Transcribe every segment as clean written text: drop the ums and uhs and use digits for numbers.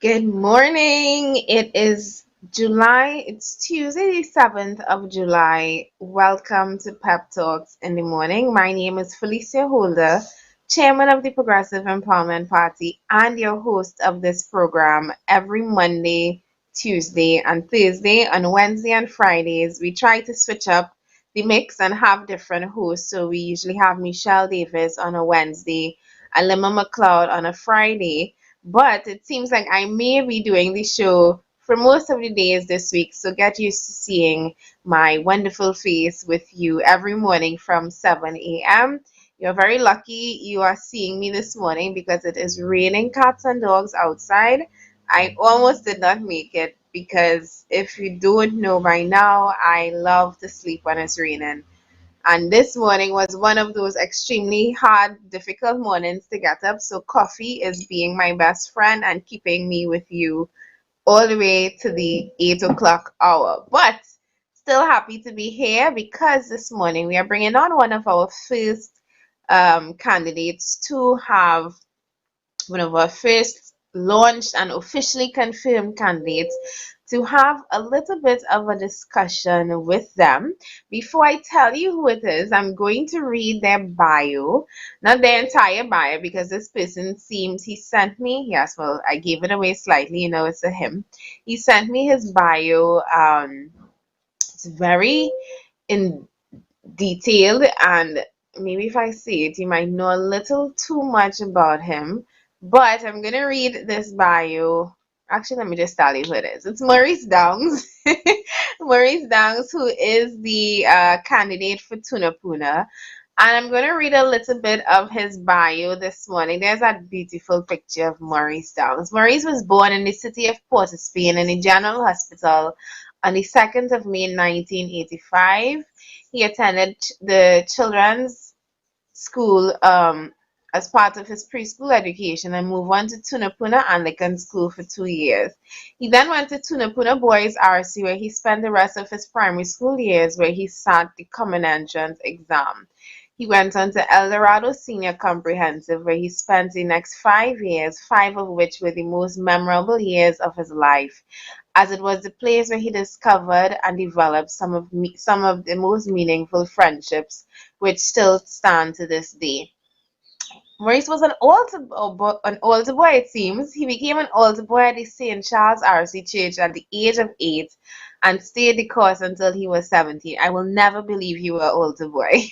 Good morning. It's Tuesday, the 7th of July. Welcome to Pep Talks in the Morning. My name is Felicia Holder, Chairman of the Progressive Empowerment Party, and your host of this program every Monday, Tuesday, and Thursday. On Wednesday and Fridays, we try to switch up the mix and have different hosts. So we usually have Michelle Davis on a Wednesday, and Lima McLeod on a Friday, but it seems like I may be doing the show for most of the days this week, so get used to seeing my wonderful face with you every morning from 7 a.m. You're very lucky you are seeing me this morning because it is raining cats and dogs outside. I almost did not make it because if you don't know by now, I love to sleep when it's raining. And this morning was one of those extremely hard, difficult mornings to get up. So coffee is being my best friend and keeping me with you all the way to the 8 o'clock hour. But still happy to be here because this morning we are bringing on one of our first candidates to have one of our first launched and officially confirmed candidates to have a little bit of a discussion with them. Before I tell you who it is, I'm going to read their bio, not their entire bio, because this person seems he sent me. Yes, well, I gave it away slightly, it's a him. He sent me his bio. It's very in detailed, and maybe if I say it, you might know a little too much about him. But I'm gonna read this bio. Actually, let me just tell you who it is. It's Maurice Downs. Maurice Downs, who is the candidate for Tunapuna. And I'm going to read a little bit of his bio this morning. There's that beautiful picture of Maurice Downs. Maurice was born in the city of Port of Spain in the General Hospital on the 2nd of May 1985. He attended the children's school as part of his preschool education and moved on to Tunapuna Anglican School for 2 years. He then went to Tunapuna Boys RC, where he spent the rest of his primary school years, where he sat the common entrance exam. He went on to El Dorado Senior Comprehensive, where he spent the next 5 years, five of which were the most memorable years of his life, as it was the place where he discovered and developed some of the most meaningful friendships, which still stand to this day. Maurice was an altar boy, it seems. He became an altar boy at the St. Charles RC Church at the age of 8 and stayed the course until he was 17. I will never believe you were an altar boy.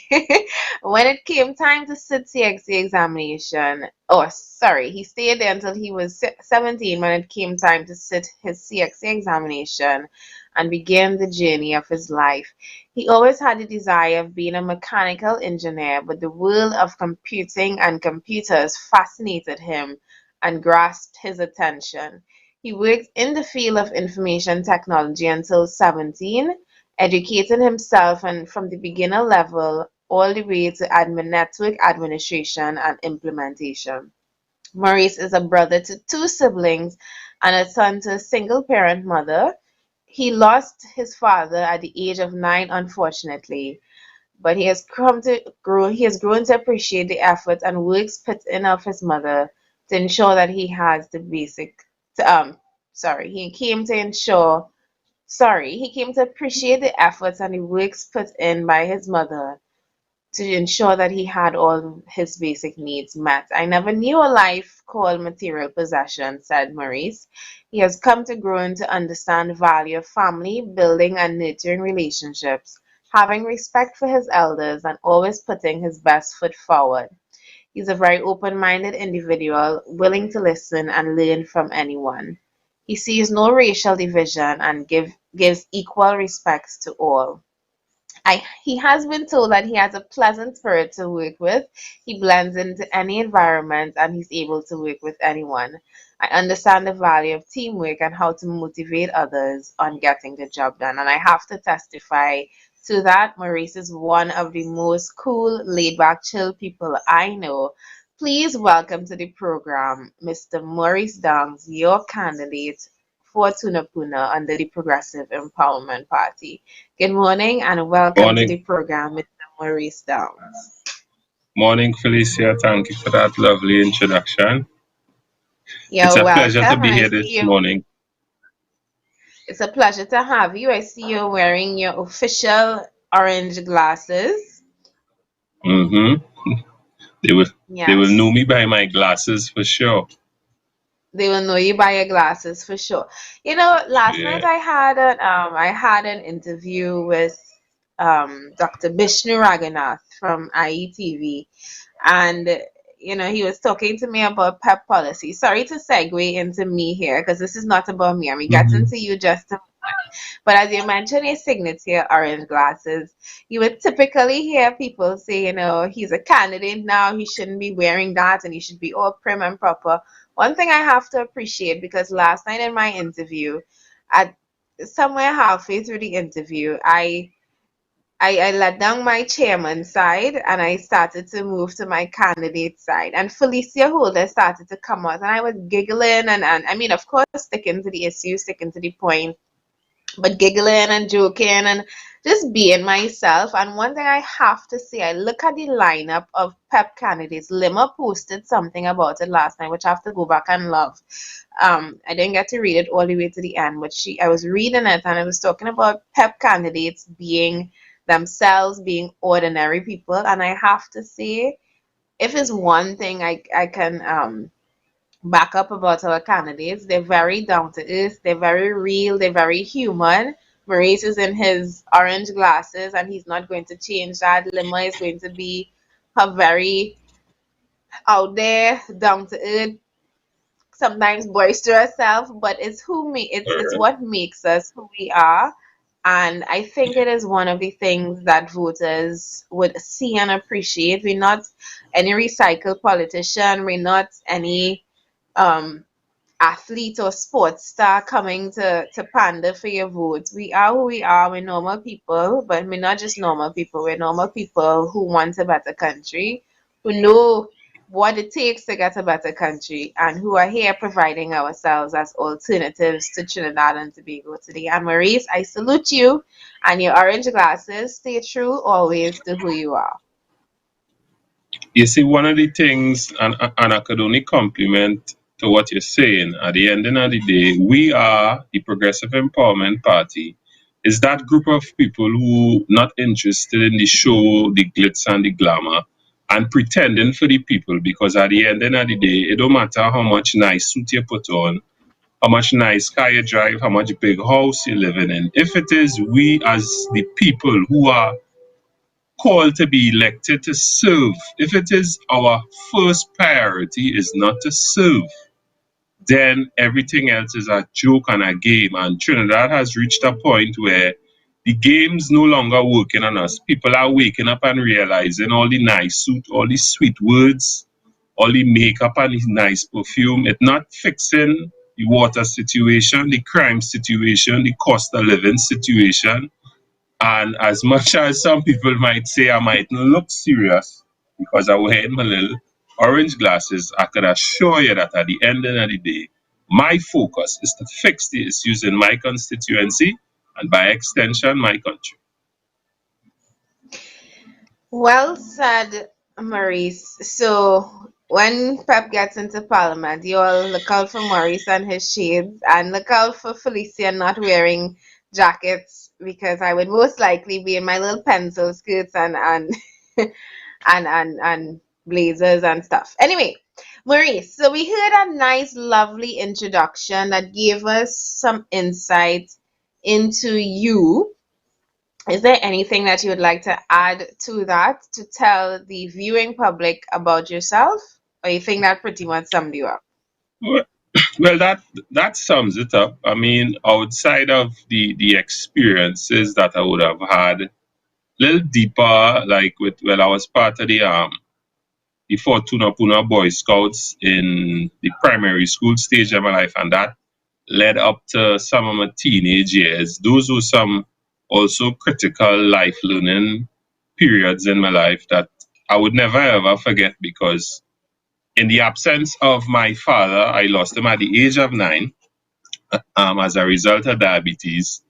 When it came time to sit CXC examination, oh, sorry, he stayed there until he was 17 when it came time to sit his CXC examination and begin the journey of his life. He always had the desire of being a mechanical engineer, but the world of computing and computers fascinated him and grasped his attention. He worked in the field of information technology until 17, educating himself and from the beginner level all the way to network administration and implementation. Maurice is a brother to two siblings and a son to a single parent mother. He lost his father at the age of 9, unfortunately, but he has grown to appreciate the effort and works put in of his mother to ensure that he has the basic to, sorry, he came to appreciate the efforts and the works put in by his mother to ensure that he had all his basic needs met. I never knew a life called material possession, said Maurice. He has come to grow and to understand the value of family, building and nurturing relationships, having respect for his elders, and always putting his best foot forward. He's a very open minded individual, willing to listen and learn from anyone. He sees no racial division and gives equal respect to all. He has been told that he has a pleasant spirit to work with. He blends into any environment and he's able to work with anyone. I understand the value of teamwork and how to motivate others on getting the job done. And I have to testify to that. Maurice is one of the most cool, laid back, chill people I know. Please welcome to the program Mr. Maurice Downs, your candidate for Tunapuna under the Progressive Empowerment Party. Good morning and welcome to Morning, the program, Mr. Maurice Downs. morning, Felicia. Thank you for that lovely introduction. It's You're a pleasure to welcome, be and I here see this you. morning. It's a pleasure to have you. I see you're wearing your official orange glasses. hmm They will they will know Yes, me by my glasses for sure. they will know you by your glasses for sure. You know, last Yeah. night I had an interview with Dr. Bishnu Raghunath from IETV, and he was talking to me about PEP policy. Sorry to segue into me here because this is not about me. I mean, get hmm into you just a But as you mentioned his signature orange glasses, you would typically hear people say, he's a candidate now, he shouldn't be wearing that and he should be all prim and proper. One thing I have to appreciate, because last night in my interview, at somewhere halfway through the interview, I let down my chairman side and I started to move to my candidate side. And Felicia Holder started to come out and I was giggling and I mean, of course, sticking to the issue, sticking to the point, but giggling and joking and just being myself. And one thing I have to say, I look at the lineup of PEP candidates. Lima posted something about it last night, which I have to go back and love. I didn't get to read it all the way to the end, but I was reading it and it was talking about PEP candidates being themselves, being ordinary people. And I have to say, if it's one thing I can back up about our candidates. They're very down to earth, they're very real, they're very human. Maurice is in his orange glasses and he's not going to change that. Lima is going to be her very out there, down to earth, sometimes boisterous self, but it's what makes us who we are. And I think it is one of the things that voters would see and appreciate. We're not any recycled politician, we're not any um athlete or sports star coming to pander for your votes. We are who we are. We're normal people, but we're not just normal people. We're normal people who want a better country, who know what it takes to get a better country, and who are here providing ourselves as alternatives to Trinidad and Tobago today. And Maurice, I salute you and your orange glasses. Stay true always to who you are. You see, one of the things, and I could only compliment to what you're saying, at the end of the day, we are the Progressive Empowerment Party, is that group of people who not interested in the show, the glitz and the glamour, and pretending for the people, because at the end of the day, it don't matter how much nice suit you put on, how much nice car you drive, how much big house you're living in. If it is we as the people who are called to be elected to serve, if it is our first priority is not to serve, then everything else is a joke and a game. And Trinidad has reached a point where the game's no longer working on us. People are waking up and realizing all the nice suit, all the sweet words, all the makeup and the nice perfume, it's not fixing the water situation, the crime situation, the cost of living situation. And as much as some people might say I might look serious because I wear my little orange glasses, I could assure you that at the end of the day, my focus is to fix the issues in my constituency and by extension, my country. Well said, Maurice. So when Pep gets into Parliament, you all look out for Maurice and his shades, and look out for Felicia not wearing jackets because I would most likely be in my little pencil skirts and and blazers and stuff. Anyway, Maurice, so we heard a nice, lovely introduction that gave us some insight into you. Is there anything that you would like to add to that to tell the viewing public about yourself? Or you think that pretty much summed you up? Well, well, that sums it up. I mean, outside of the experiences that I would have had, a little deeper, like with when I was part of the Fortuna Puna Boy Scouts in the primary school stage of my life, and that led up to some of my teenage years. Those were some also critical life learning periods in my life that I would never ever forget, because in the absence of my father, I lost him at the age of 9 as a result of diabetes.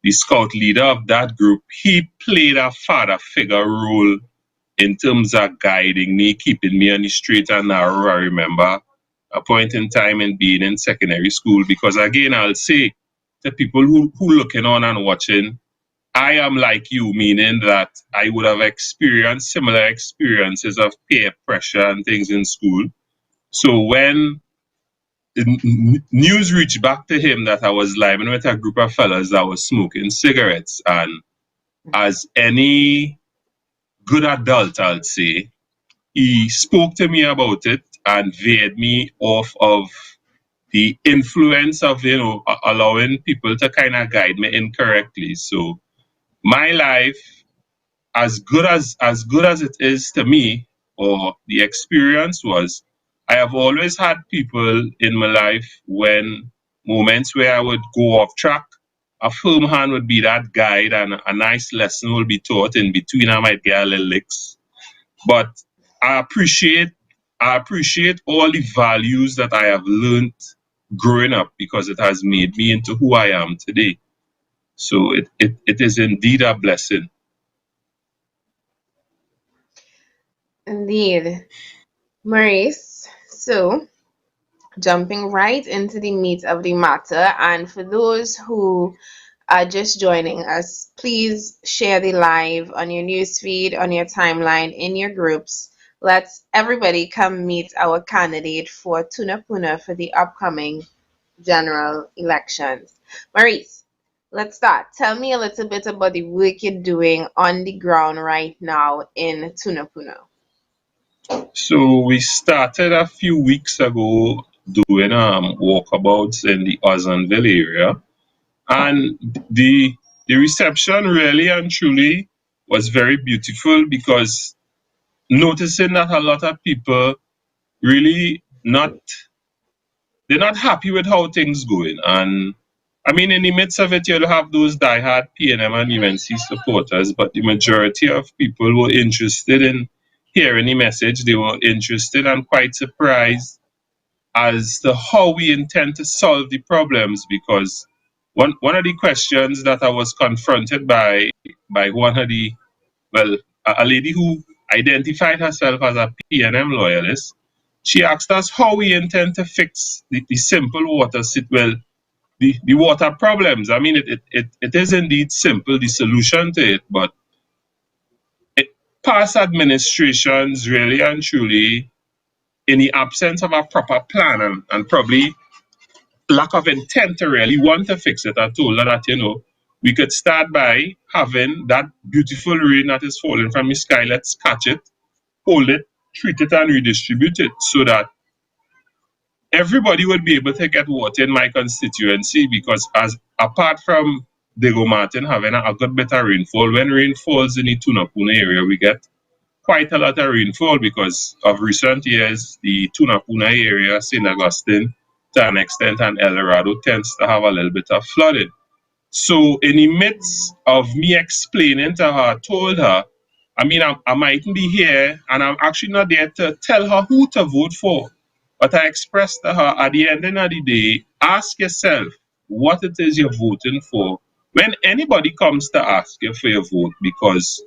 The scout leader of that group, he played a father figure role in terms of guiding me, keeping me on the straight and narrow. I remember a point in time in being in secondary school, because again, I'll say to people who looking on and watching, I am like you, meaning that I would have experienced similar experiences of peer pressure and things in school. So when the news reached back to him that I was living with a group of fellas that was smoking cigarettes, and as any good adult, I'll say, he spoke to me about it and veered me off of the influence of allowing people to kind of guide me incorrectly. So my life, as good as it is to me, or the experience was, I have always had people in my life when moments where I would go off track, a firm hand would be that guide, and a nice lesson will be taught in between. I might get a little licks, but I appreciate I appreciate all the values that I have learned growing up, because it has made me into who I am today. So it is indeed a blessing. Indeed. Maurice, so jumping right into the meat of the matter, and for those who are just joining us, please share the live on your newsfeed, on your timeline, in your groups. Let's everybody come meet our candidate for Tunapuna for the upcoming general elections. Maurice, let's start. Tell me a little bit about the work you're doing on the ground right now in Tunapuna. So we started a few weeks ago doing walkabouts in the Ozanville area, and the reception really and truly was very beautiful, because noticing that a lot of people really not they're not happy with how things going. And I mean, in the midst of it, you'll have those diehard PNM and UNC supporters, but the majority of people were interested in hearing the message. They were interested and quite surprised as to how we intend to solve the problems, because one of the questions that I was confronted by one of the, well, a lady who identified herself as a PNM loyalist, she asked us how we intend to fix the simple water well, the water problems. I mean, it is indeed simple, the solution to it, but it, past administrations really and truly, in the absence of a proper plan, and probably lack of intent to really want to fix it, I told her that, we could start by having that beautiful rain that is falling from the sky. Let's catch it, hold it, treat it, and redistribute it, so that everybody would be able to get water in my constituency. Because as apart from Diego Martin having a good bit of rainfall, when rain falls in the Tunapuna area, we get quite a lot of rainfall. Because of recent years, the Tunapuna area, St. Augustine to an extent, and El Dorado tends to have a little bit of flooding. So in the midst of me explaining to her, I told her, I mean, I mightn't be here, and I'm actually not there to tell her who to vote for. But I expressed to her, at the end of the day, ask yourself what it is you're voting for when anybody comes to ask you for your vote, because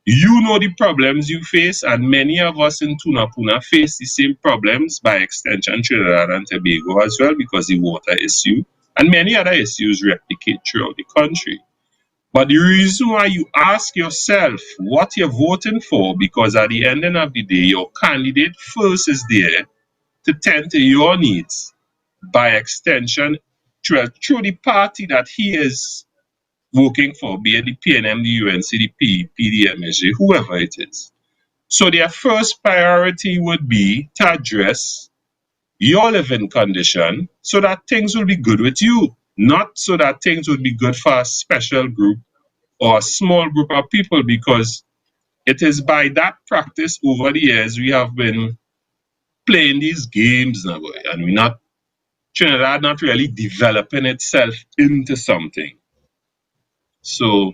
you know the problems you face, and many of us in Tunapuna face the same problems, by extension Trinidad and Tobago as well, because the water issue and many other issues replicate throughout the country. But the reason why you ask yourself what you're voting for, because at the end of the day, your candidate first is there to tend to your needs, by extension, through the party that he is working for, be it the PNM, the UNC, the PEP, the MSJ, whoever it is. So their first priority would be to address your living condition, so that things will be good with you, not so that things would be good for a special group or a small group of people. Because it is by that practice over the years we have been playing these games now, and we're not, Trinidad not really developing itself into something. So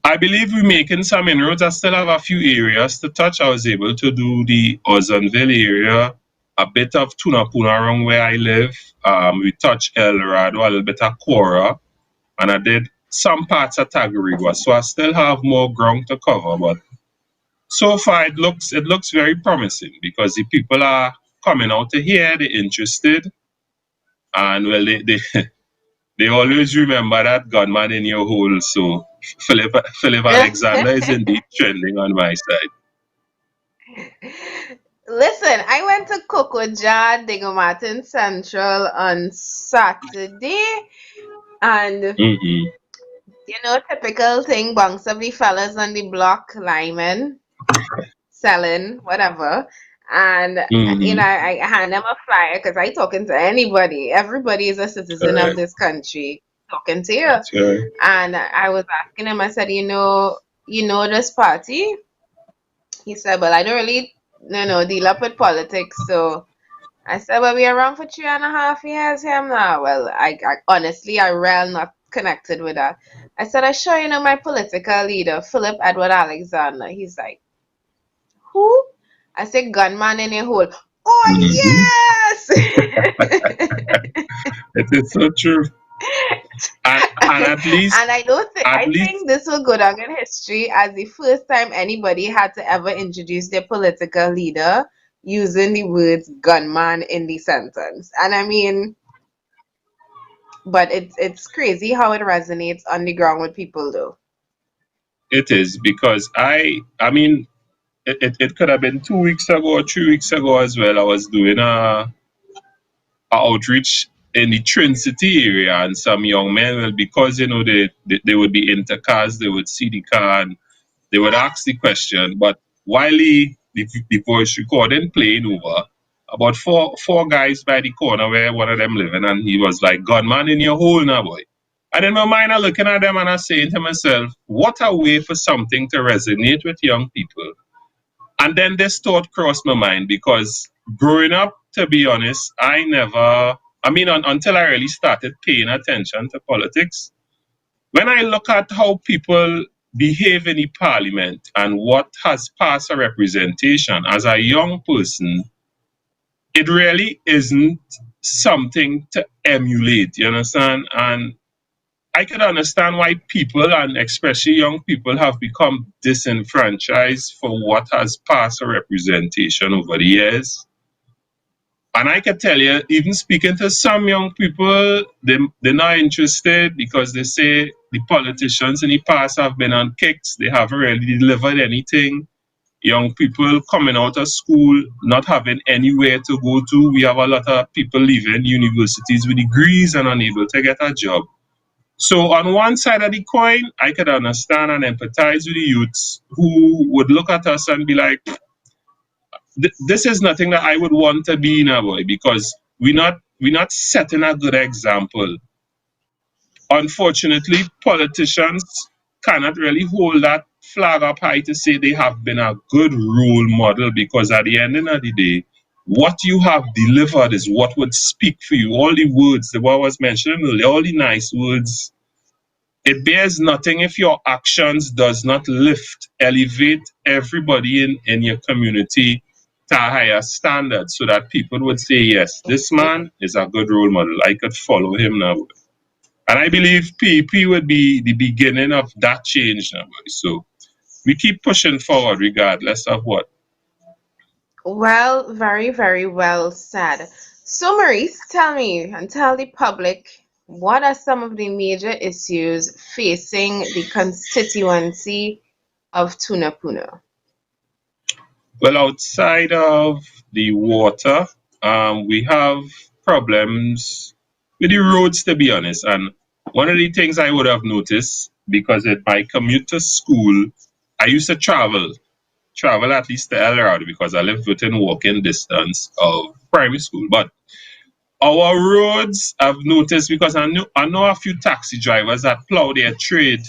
I believe we're making some inroads. I still have a few areas to touch. I was able to do the Ozanville area, a bit of Tunapuna around where I live. We touched El Dorado, a little bit of Cora, and I did some parts of Tagarigua. So I still have more ground to cover, but so far it looks very promising, because the people are coming out to here, they're interested, and well, they they always remember that gunman in your hole. So Philip Alexander is indeed trending on my side. Listen, I went to Cocoja, Diego Martin Central on Saturday, and Mm-hmm. typical thing, bunks of the fellas on the block, lyman, selling, whatever. And Mm-hmm. I hand them a flyer because I talking to anybody. Everybody is a citizen of Correct. this country. Talking to you. That's right. And I was asking him, I said, this party? He said, well, I don't really, deal up with politics. So I said, well, we are around for 3.5 years here now. Well, I honestly, I really not connected with that. I said, I sure you know my political leader, Philip Edward Alexander. He's like, who? I said, gunman in a hole. Mm-hmm. Oh, yes! It is so true. And at least, And I don't think at I least, think this will go down in history as the first time anybody had to ever introduce their political leader using the words gunman in the sentence. And I mean, but it's crazy how it resonates on the ground with people though. it is because I mean, it could have been 2 weeks ago or 3 weeks ago as well. I was doing a outreach in the Twin City area, and some young men, well, because they would be into cars, they would see the car and they would ask the question. But while the voice recording playing over, about four guys by the corner where one of them living, and he was like, "Gunman in your hole now, boy." And in my mind, I'm looking at them and I'm saying to myself, what a way for something to resonate with young people. And then this thought crossed my mind because growing up, to be honest, until I really started paying attention to politics, when I look at how people behave in the parliament and what has passed a representation as a young person, it really isn't something to emulate, you understand? And I can understand why people, and especially young people, have become disenfranchised for what has passed a representation over the years. And I can tell you, even speaking to some young people, they're not interested because they say the politicians in the past have been on kicks. They haven't really delivered anything. Young people coming out of school, not having anywhere to go to. We have a lot of people leaving universities with degrees and unable to get a job. So on one side of the coin, I could understand and empathize with the youths who would look at us and be like, this is nothing that I would want to be in a boy because we're not setting a good example. Unfortunately, politicians cannot really hold that flag up high to say they have been a good role model because at the end of the day, what you have delivered is what would speak for you. All the words, the one was mentioned earlier, all the nice words, it bears nothing if your actions does not lift, elevate everybody in your community to a higher standard so that people would say, yes, this man is a good role model. I could follow him now. And I believe PEP would be the beginning of that change now. So we keep pushing forward regardless of what. Well, very, very well said. So, Maurice, tell me and tell the public what are some of the major issues facing the constituency of Tunapuna? Well, outside of the water, we have problems with the roads, to be honest. And one of the things I would have noticed, because in my commute to school, I used to travel at least to El Dorado because I lived within walking distance of primary school. But our roads, I've noticed, because I know a few taxi drivers that plow their trade,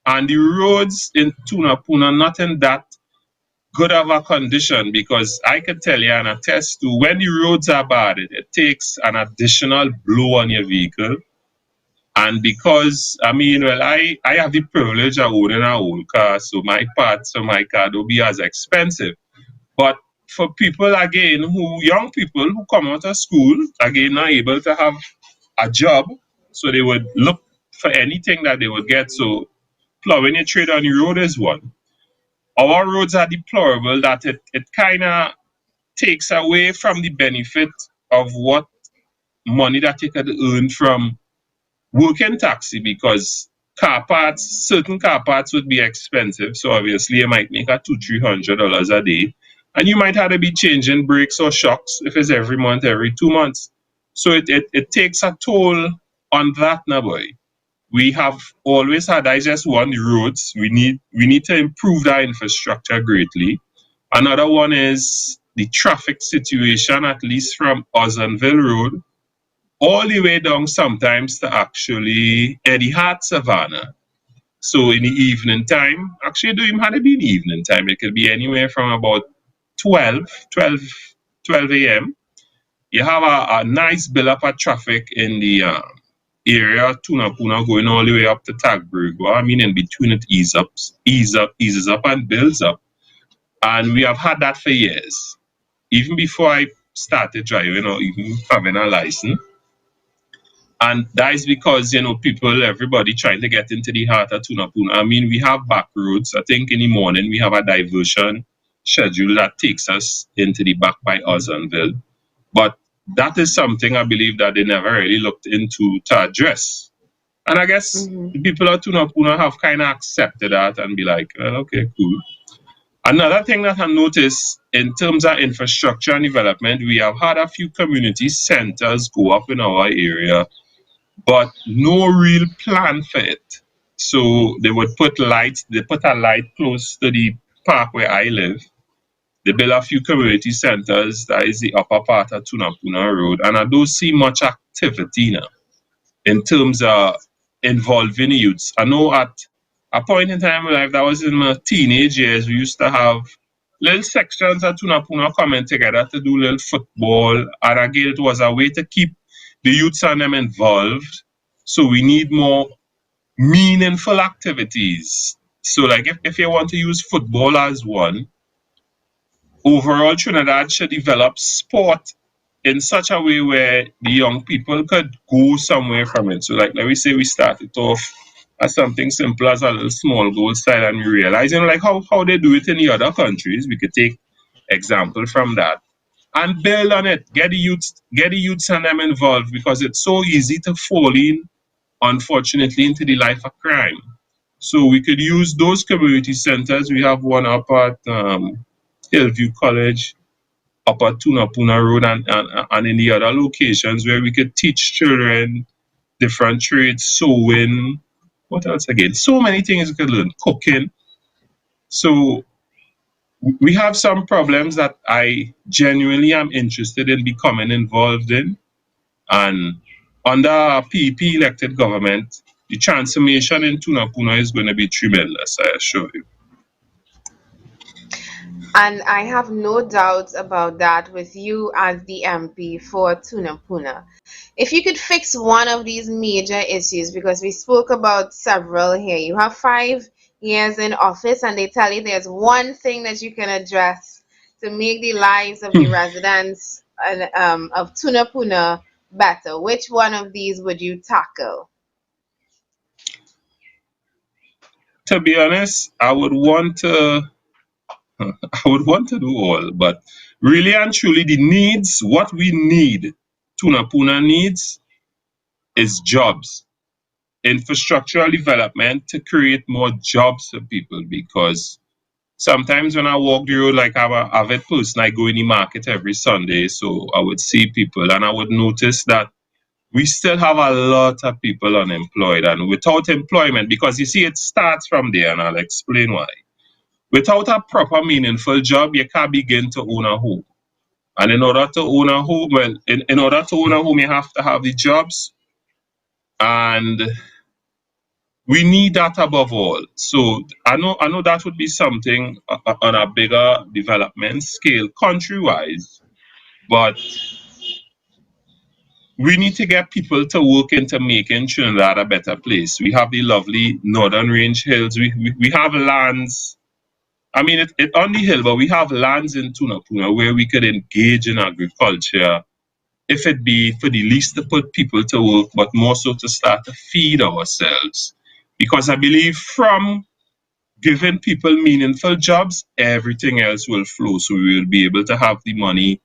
and the roads in Tunapuna not in that good of a condition because I can tell you and attest to when the roads are bad, it takes an additional blow on your vehicle. And because I have the privilege of owning a own car, so my parts of my car don't be as expensive. But for people again young people who come out of school, again not able to have a job, so they would look for anything that they would get. So plowing your trade on the road is one. Our roads are deplorable that it kind of takes away from the benefit of what money that you could earn from working taxi, because certain car parts would be expensive. So obviously you might make a $200-300 a day. And you might have to be changing brakes or shocks if it's every month, every 2 months. So it takes a toll on that now, boy. We have always had IS1 roads. We need to improve that infrastructure greatly. Another one is the traffic situation, at least from Ozanville Road all the way down sometimes to actually Eddie Hart Savannah. So in the evening time, actually it don't even have to be in the evening time. It could be anywhere from about 12 a.m. You have a nice build up of traffic in the area Tunapuna going all the way up to Tagberg. Well, I mean in between it eases up and builds up. And we have had that for years. Even before I started driving or even having a license. And that is because, everybody trying to get into the heart of Tunapuna. I mean, we have back roads. I think in the morning we have a diversion schedule that takes us into the back by Ozanville. But that is something I believe that they never really looked into to address. And I guess the people of Tunapuna have kind of accepted that and be like, well, okay, cool. Another thing that I noticed in terms of infrastructure and development, we have had a few community centers go up in our area, but no real plan for it. So they would put lights, they put a light close to the park where I live. They build a few community centers, that is the upper part of Tunapuna Road, and I don't see much activity now in terms of involving youths. I know at a point in time in life, that was in my teenage years, we used to have little sections at Tunapuna coming together to do little football, and again, it was a way to keep the youths and them involved. So we need more meaningful activities. So like if you want to use football as one, overall Trinidad should develop sport in such a way where the young people could go somewhere from it. So like let me say we started off as something simple as a little small goal style, and we realize, like how they do it in the other countries, we could take example from that and build on it. Get the youths and them involved, because it's so easy to fall in, unfortunately, into the life of crime. So we could use those community centers. We have one up at Hillview College, up at Tunapuna Road, and in the other locations where we could teach children different trades, sewing, what else again? So many things we could learn, cooking. So we have some problems that I genuinely am interested in becoming involved in. And under a PEP elected government, the transformation in Tunapuna is going to be tremendous, I assure you. And I have no doubts about that with you as the MP for Tunapuna. If you could fix one of these major issues, because we spoke about several here, you have 5 years in office and they tell you there's one thing that you can address to make the lives of the residents of Tunapuna better. Which one of these would you tackle? To be honest, I would want to do all, but really and truly the needs, what we need, Tunapuna needs, is jobs, infrastructural development to create more jobs for people. Because sometimes when I walk the road, like I'm an avid person, I go in the market every Sunday, so I would see people and I would notice that we still have a lot of people unemployed and without employment, because you see, it starts from there, and I'll explain why. Without a proper, meaningful job, you can't begin to own a home. And in order to own a home, in order to own a home, you have to have the jobs, and we need that above all. So I know that would be something on a bigger development scale, country-wise, but we need to get people to work into making Trinidad a better place. We have the lovely Northern Range Hills. We have lands. I mean, it on the hill, but we have lands in Tunapuna where we could engage in agriculture, if it be for the least to put people to work, but more so to start to feed ourselves. Because I believe from giving people meaningful jobs, everything else will flow. So we will be able to have the money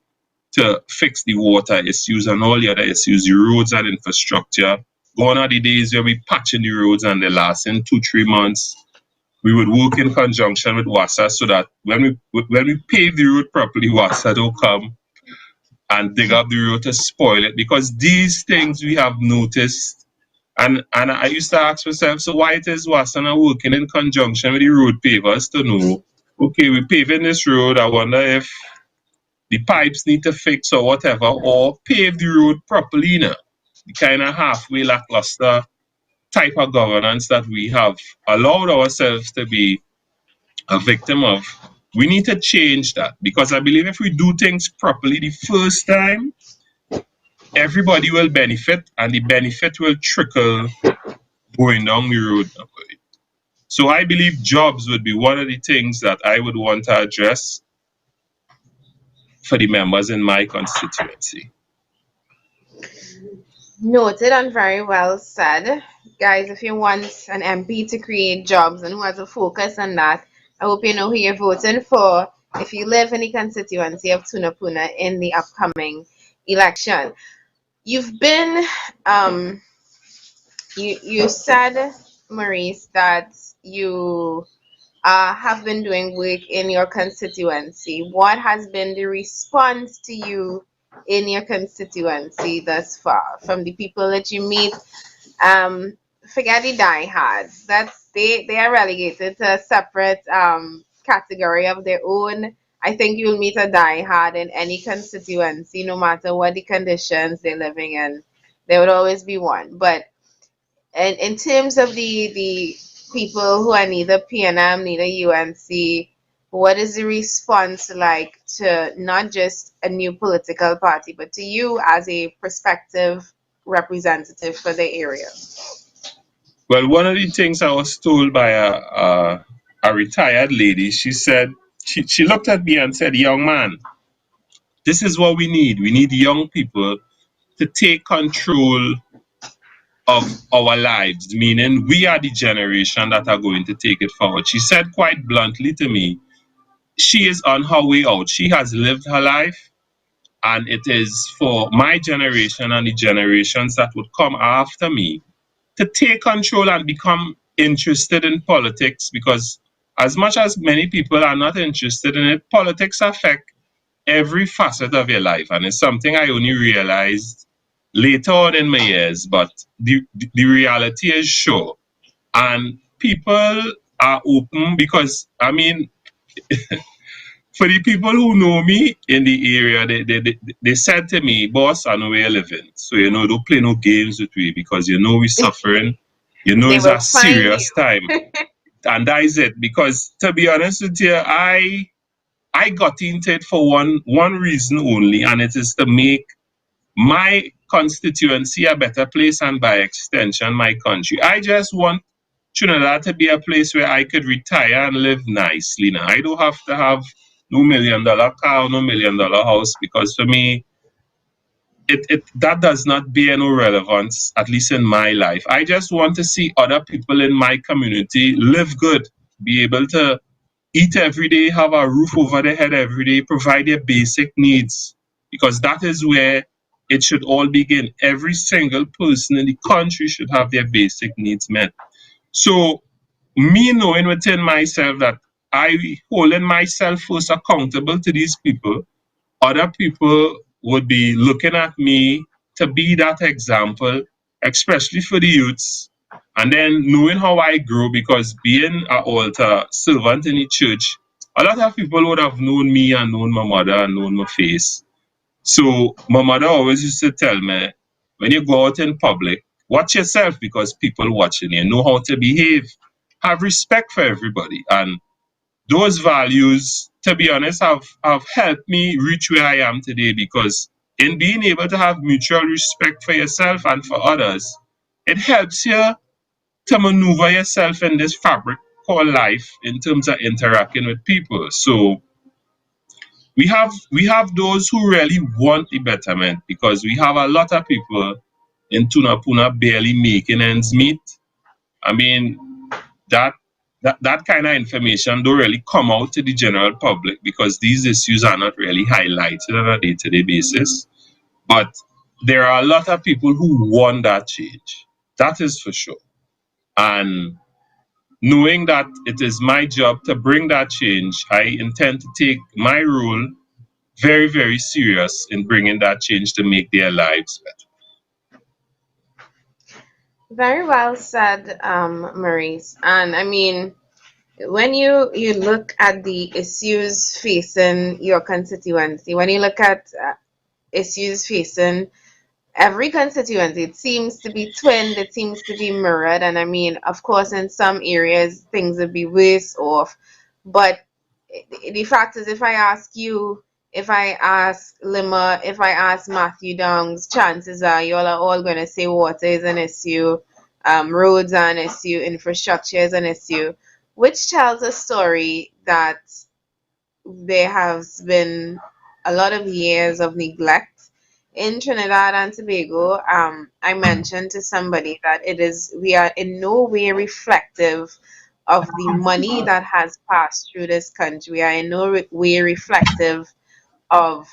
to fix the water issues and all the other issues, the roads and infrastructure. Gone are the days where we patching the roads and they last in 2-3 months. We would work in conjunction with WASA so that when we pave the road properly, WASA don't come and dig up the road to spoil it. Because these things we have noticed, and I used to ask myself, so why it is WASA not working in conjunction with the road pavers to know, okay, we're paving this road, I wonder if the pipes need to fix or whatever, or pave the road properly now. The kind of halfway lackluster type of governance that we have allowed ourselves to be a victim of. We need to change that, because I believe if we do things properly the first time, everybody will benefit and the benefit will trickle going down the road. So I believe jobs would be one of the things that I would want to address for the members in my constituency. Noted and very well said. Guys, if you want an MP to create jobs and who has a focus on that, I hope you know who you're voting for if you live in the constituency of Tunapuna in the upcoming election. You've been, you said, Maurice, that you have been doing work in your constituency. What has been the response to you in your constituency thus far from the people that you meet? Forget the diehards. They are relegated to a separate category of their own. I think you'll meet a diehard in any constituency, no matter what the conditions they're living in. There would always be one. But in terms of the people who are neither PNM, neither UNC, what is the response like to not just a new political party, but to you as a prospective representative for the area? Well, one of the things I was told by a retired lady, she said, she looked at me and said, young man, this is what we need. We need young people to take control of our lives, meaning we are the generation that are going to take it forward. She said quite bluntly to me, she is on her way out. She has lived her life, and it is for my generation and the generations that would come after me to take control and become interested in politics, because as much as many people are not interested in it, politics affect every facet of your life. And it's something I only realized later on in my years, but the reality is sure. And people are open because, I mean, for the people who know me in the area, they said to me, boss, I know where you're living. So, don't play no games with me, because we're suffering. They It's will a find serious you. time. And that is it. Because to be honest with you, I got into it for one reason only, and it is to make my constituency a better place, and by extension, my country. I just want Trinidad to be a place where I could retire and live nicely. Now, I don't have to have no $1 million car, no $1 million house, because for me, that does not bear no relevance, at least in my life. I just want to see other people in my community live good, be able to eat every day, have a roof over their head every day, provide their basic needs, because that is where it should all begin. Every single person in the country should have their basic needs met. So, me knowing within myself that I holding myself first accountable to these people, other people would be looking at me to be that example, especially for the youths. And then knowing how I grew, because being an altar servant in the church, a lot of people would have known me and known my mother and known my face. So my mother always used to tell me, when you go out in public, watch yourself, because people watching you. Know how to behave. Have respect for everybody. And those values, to be honest, have helped me reach where I am today, because in being able to have mutual respect for yourself and for others, it helps you to maneuver yourself in this fabric called life in terms of interacting with people. So we have those who really want the betterment, because we have a lot of people in Tunapuna barely making ends meet. I mean, that that kind of information don't really come out to the general public because these issues are not really highlighted on a day-to-day basis. But there are a lot of people who want that change. That is for sure. And knowing that it is my job to bring that change, I intend to take my role very, very serious in bringing that change to make their lives better. Very well said, Maurice. And I mean, when you look at the issues facing your constituency, when you look at issues facing every constituency, it seems to be twinned, it seems to be mirrored. And I mean, of course, in some areas things would be worse off, but the fact is, if I ask you, if I ask Lima, if I ask Matthew Downs, chances are you all are all going to say water is an issue, roads are an issue, infrastructure is an issue, which tells a story that there has been a lot of years of neglect in Trinidad and Tobago. I mentioned to somebody that we are in no way reflective of the money that has passed through this country. We are in no way reflective of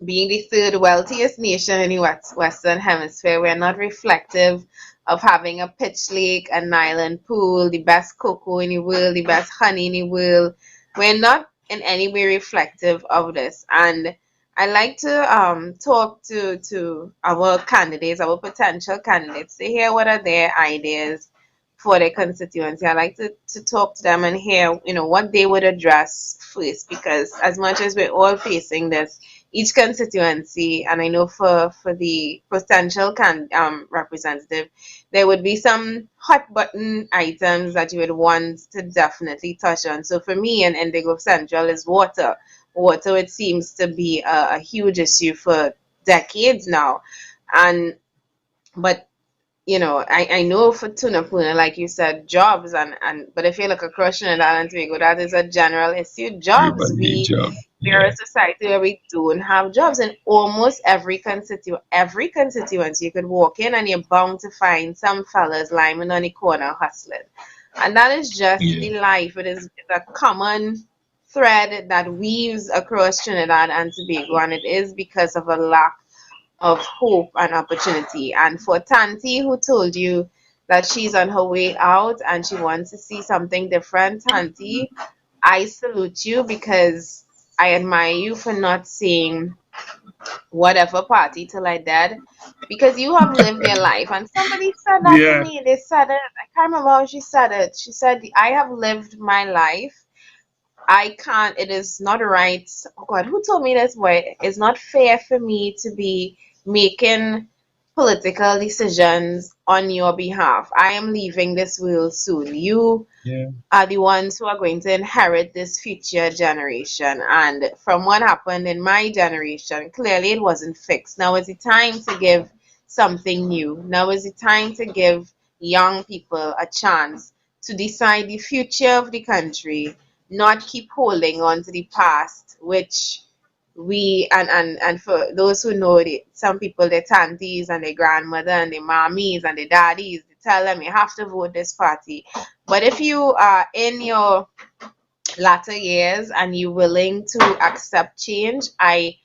being the third wealthiest nation in the Western Hemisphere. We're not reflective of having a pitch lake, an island pool, the best cocoa in the world, the best honey in the world. We're not in any way reflective of this. And I like to talk to our candidates, our potential candidates, to hear what are their ideas for their constituency. I like to talk to them and hear, what they would address first, because as much as we're all facing this, each constituency, and I know for the potential representative, there would be some hot button items that you would want to definitely touch on. So for me, in Indigo Central is water. Water, it seems to be a huge issue for decades now, and but I know for Tunapuna, like you said, jobs and but if you look across Trinidad and Tobago, that is a general issue. Jobs, Everybody needs job. we are Yeah. a society where we don't have jobs in almost every constituency. You could walk in and you're bound to find some fellas lying on the corner hustling. And that is just Yeah. the life. It's a common thread that weaves across Trinidad and Tobago, and it is because of a lack of hope and opportunity. And for Tanti, who told you that she's on her way out and she wants to see something different, Tanti, I salute you because I admire you for not saying whatever party till I dead, because you have lived your life. And somebody said that to Yeah. me. They said it. I can't remember how she said it. She said, I have lived my life. I can't, it is not right. Oh God, who told me this? Boy, it's not fair for me to be making political decisions on your behalf. I am leaving this world soon. You Yeah. are the ones who are going to inherit this future generation. And from what happened in my generation, clearly it wasn't fixed. Now is the time to give something new. Now is the time to give young people a chance to decide the future of the country, not keep holding on to the past, which we and for those who know it, some people, their tanties and their grandmother and their mommies and their daddies, they tell them you have to vote this party. But if you are in your latter years and you're willing to accept change, I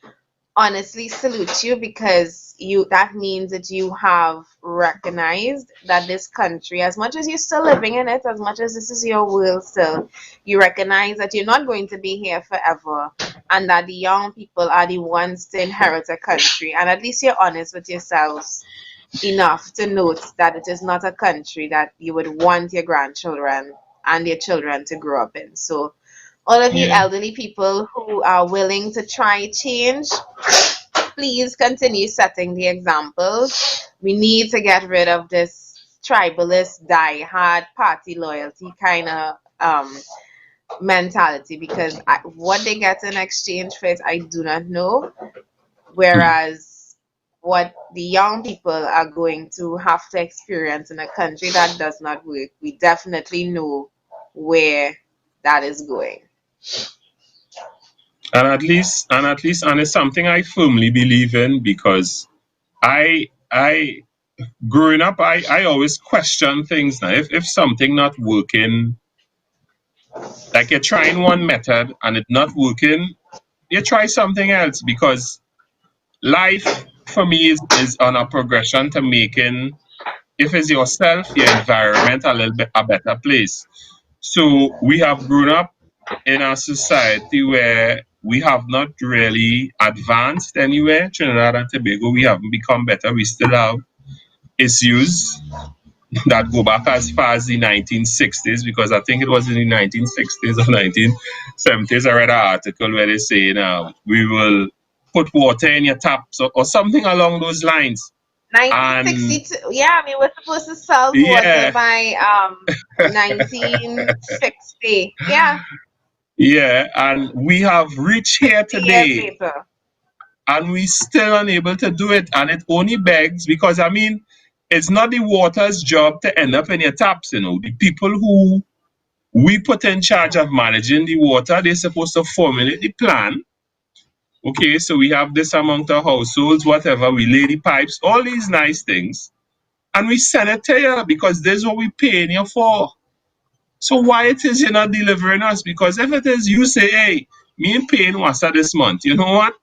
honestly salute you, because that means that you have recognized that this country, as much as you're still living in it, as much as this is your world still, you recognize that you're not going to be here forever, and that the young people are the ones to inherit a country. And at least you're honest with yourselves enough to note that it is not a country that you would want your grandchildren and your children to grow up in. So all of you Yeah. elderly people who are willing to try change, please continue setting the example. We need to get rid of this tribalist, die-hard, party loyalty kind of mentality, because what they get in exchange for it, I do not know. Whereas what the young people are going to have to experience in a country that does not work, we definitely know where that is going. And it's something I firmly believe in because I growing up I always question things now. If something not working Like you're trying one method and it's not working, you try something else, because life for me is on a progression to making, if it's yourself, your environment a little bit a better place. So we have grown up in a society where we have not really advanced anywhere. Trinidad and Tobago, we haven't become better. We still have issues that go back as far as the 1960s, because I think it was in the 1960s or 1970s. I read an article where they say we will put water in your taps, or something along those lines. And 1962. Yeah, we were supposed to sell water yeah, by 1960. Yeah, yeah, and we have reached here 50 years today, later. and we still unable to do it. And it only begs, because I mean, it's not the water's job to end up in your taps. The people who we put in charge of managing the water, they're supposed to formulate the plan. Okay, so we have this amount of households, whatever, we lay the pipes, all these nice things, and we send it to you, because this is what we paying you for. So why it is you're not delivering us? Because if it is, you say, hey, me and paying Wasa this month, you know what?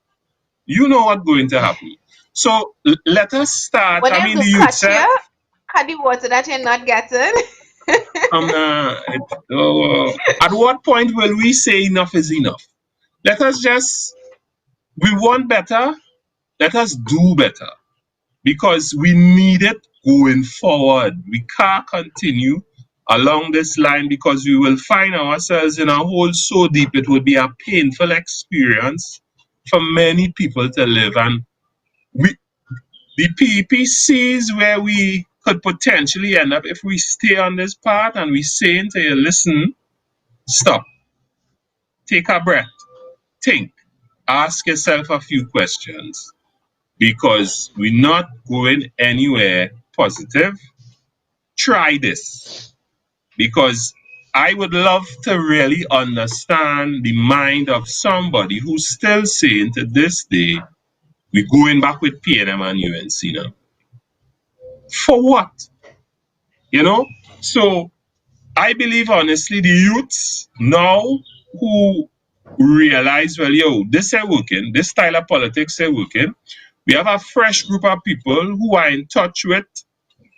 You know what's going to happen. So let us start. What I they mean, do, the youth cut said, you, cut the water that you're not getting. at what point will we say enough is enough? Let us just, we want better, let us do better, because we need it going forward. We can't continue along this line, because we will find ourselves in a hole so deep it would be a painful experience for many people to live. And we, the PEP sees where we could potentially end up if we stay on this path, and we saying to you, listen, stop, take a breath, think, ask yourself a few questions, because we're not going anywhere positive. Try this, because I would love to really understand the mind of somebody who's still saying to this day, we're going back with PNM and UNC now. For what? You know? So I believe honestly the youths now who realize, well, yo, this ain't working, this style of politics ain't working. We have a fresh group of people who are in touch with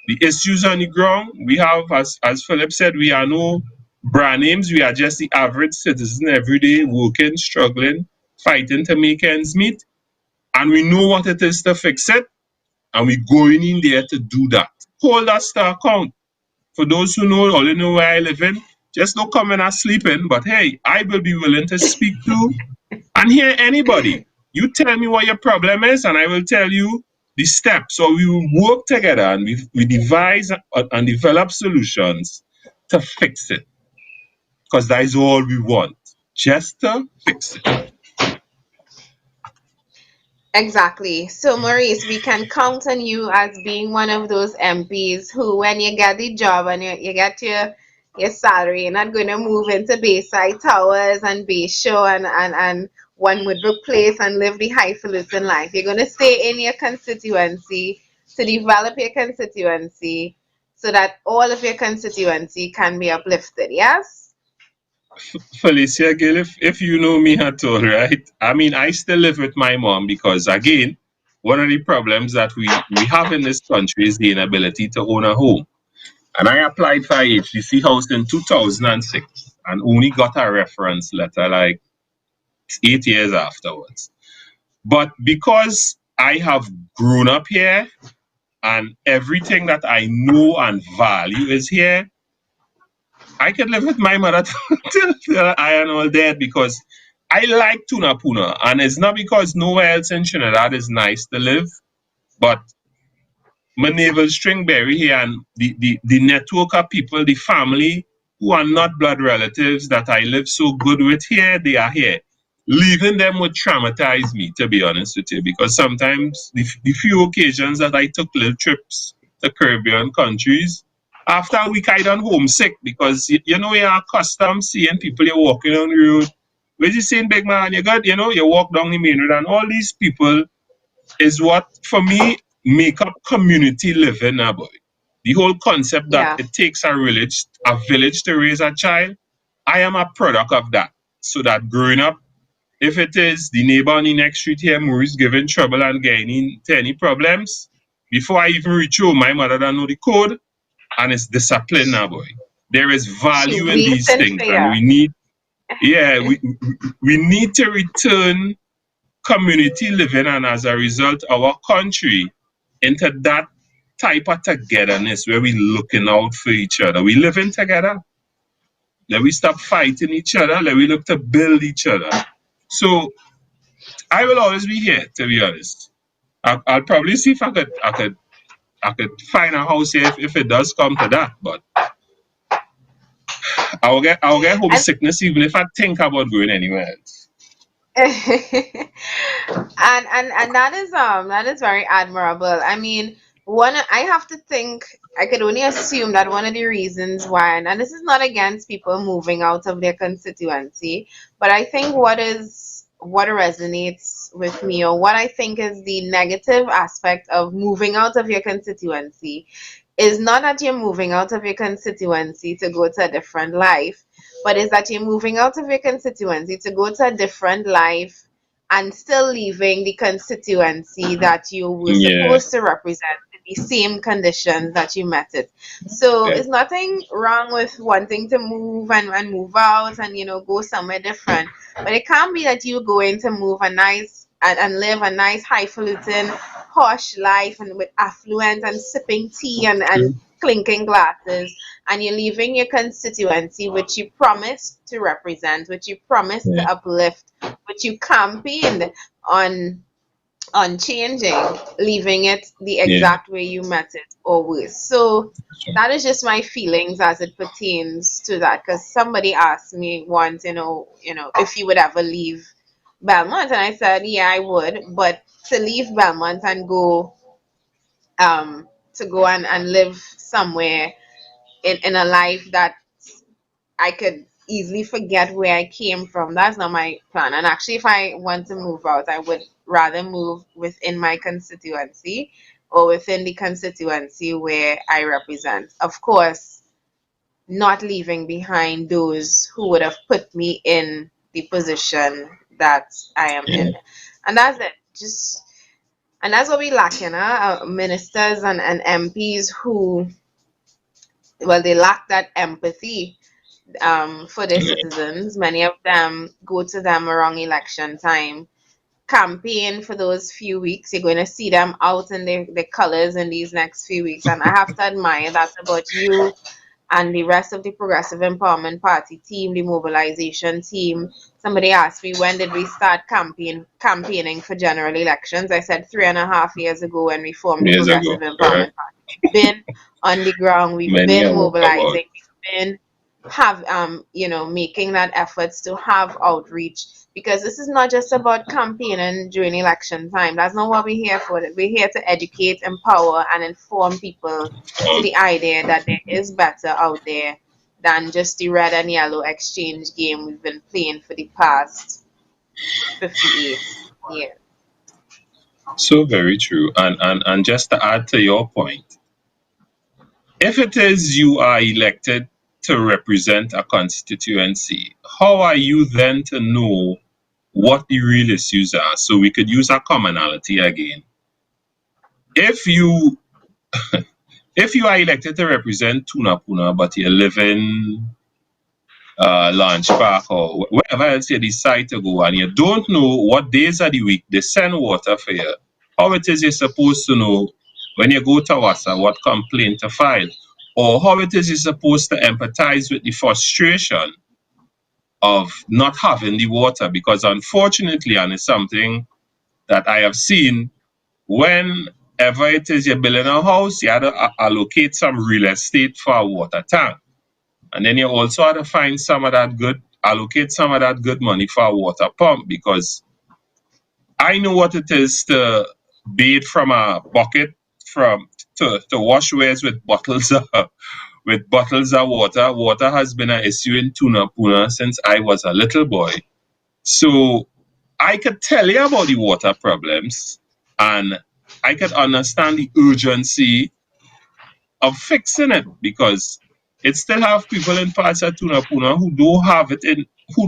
the issues on the ground. We have, as Philip said, we are no brand names. We are just the average citizen every day, working, struggling, fighting to make ends meet. And we know what it is to fix it. And we're going in there to do that. Hold us to account. For those who know, only know where I live in, just don't come in and sleep in. But hey, I will be willing to speak to and hear anybody. You tell me what your problem is, and I will tell you the steps. So we will work together, and we devise and develop solutions to fix it. Because that is all we want, just to fix it. Exactly. So, Maurice, we can count on you as being one of those MPs who, when you get the job and you get your salary, you're not going to move into Bayside Towers and Bayshore and one Woodbrook Place and live the highfalutin life. You're going to stay in your constituency to develop your constituency so that all of your constituency can be uplifted. Yes? Felicia Gill, if you know me at all, right? I mean, I still live with my mom, because, again, one of the problems that we have in this country is the inability to own a home. And I applied for a HDC house in 2006 and only got a reference letter like 8 years afterwards. But because I have grown up here and everything that I know and value is here, I could live with my mother till I am all dead, because I like Tunapuna. And it's not because nowhere else in Trinidad is nice to live, but my navel stringberry here and the network of people, the family who are not blood relatives that I live so good with here, they are here. Leaving them would traumatize me, to be honest with you, because sometimes the few occasions that I took little trips to Caribbean countries, after a week I done homesick, because you know you're accustomed seeing people, you're walking on the road. Where you saying, big man, you got, you walk down the main road, and all these people is what for me make up community living now, boy. The whole concept that Yeah. it takes a village to raise a child. I am a product of that. So that growing up, if it is the neighbor on the next street here who is giving trouble and getting into any problems, before I even reach home, my mother don't know the code and it's discipline now, boy. There is She value in these waiting things, for and you. we need, yeah, we need to return community living, and as a result, our country into that type of togetherness where we looking out for each other. We living together. Let we stop fighting each other. Let we look to build each other. So I will always be here, to be honest. I'll probably see if I could find a house here if it does come to that. But I'll get And homesickness even if I think about going anywhere else. and that is very admirable. I mean, one I have to think I could only assume that one of the reasons why, and this is not against people moving out of their constituency, but I think what resonates with me, or what I think is the negative aspect of moving out of your constituency, is not that you're moving out of your constituency to go to a different life, but is that you're moving out of your constituency to go to a different life and still leaving the constituency that you were Yeah, supposed to represent in the same conditions that you met it. So yeah, it's nothing wrong with wanting to move and move out and go somewhere different. But it can't be that you're going to move a nice and live a nice highfalutin posh life and with affluence and sipping tea and true. clinking glasses, and you're leaving your constituency which you promised to represent, which you promised Yeah, to uplift, which you campaigned on changing, leaving it the yeah, exact way you met it or worse. So sure. that is just my feelings as it pertains to that. Because somebody asked me once, if you would ever leave Belmont, and I said, yeah, I would, but to leave Belmont and go and live somewhere in a life that I could easily forget where I came from. That's not my plan. And actually, if I want to move out, I would rather move within my constituency or within the constituency where I represent. Of course, not leaving behind those who would have put me in the position that I am Yeah, in. And that's it. And that's what we lack, ministers and MPs who, well, they lack that empathy for their yeah, citizens. Many of them go to them around election time, campaign for those few weeks. You're going to see them out in their colors in these next few weeks. And I have to admire that about you and the rest of the Progressive Empowerment Party team, the mobilization team. Somebody asked me, when did we start campaigning for general elections? I said 3.5 years ago when we formed the years ago. Progressive Empowerment Correct. Party. We've been on the ground, we've Many been a walkabout. mobilizing, we've been making that efforts to have outreach, because this is not just about campaigning during election time. That's not what we're here for. We're here to educate, empower, and inform people to the idea that there is better out there than just the red and yellow exchange game we've been playing for the past 58 years. So very true. And just to add to your point, if it is you are elected to represent a constituency, how are you then to know what the real issues are? So we could use a commonality again. If you if you are elected to represent Tunapuna, but you live in Launch Park or wherever else you decide to go, and you don't know what days of the week they send water for you, how it is you're supposed to know when you go to WASA what complaint to file, or how it is you're supposed to empathize with the frustration of not having the water, because unfortunately, and it's something that I have seen, whenever it is you're building a house, you have to allocate some real estate for a water tank. And then you also have to find allocate some of that good money for a water pump, because I know what it is to bathe from a bucket to wash wares with bottles of water. Water has been an issue in Tunapuna since I was a little boy. So I could tell you about the water problems, and I could understand the urgency of fixing it, because it still have people in parts of Tunapuna who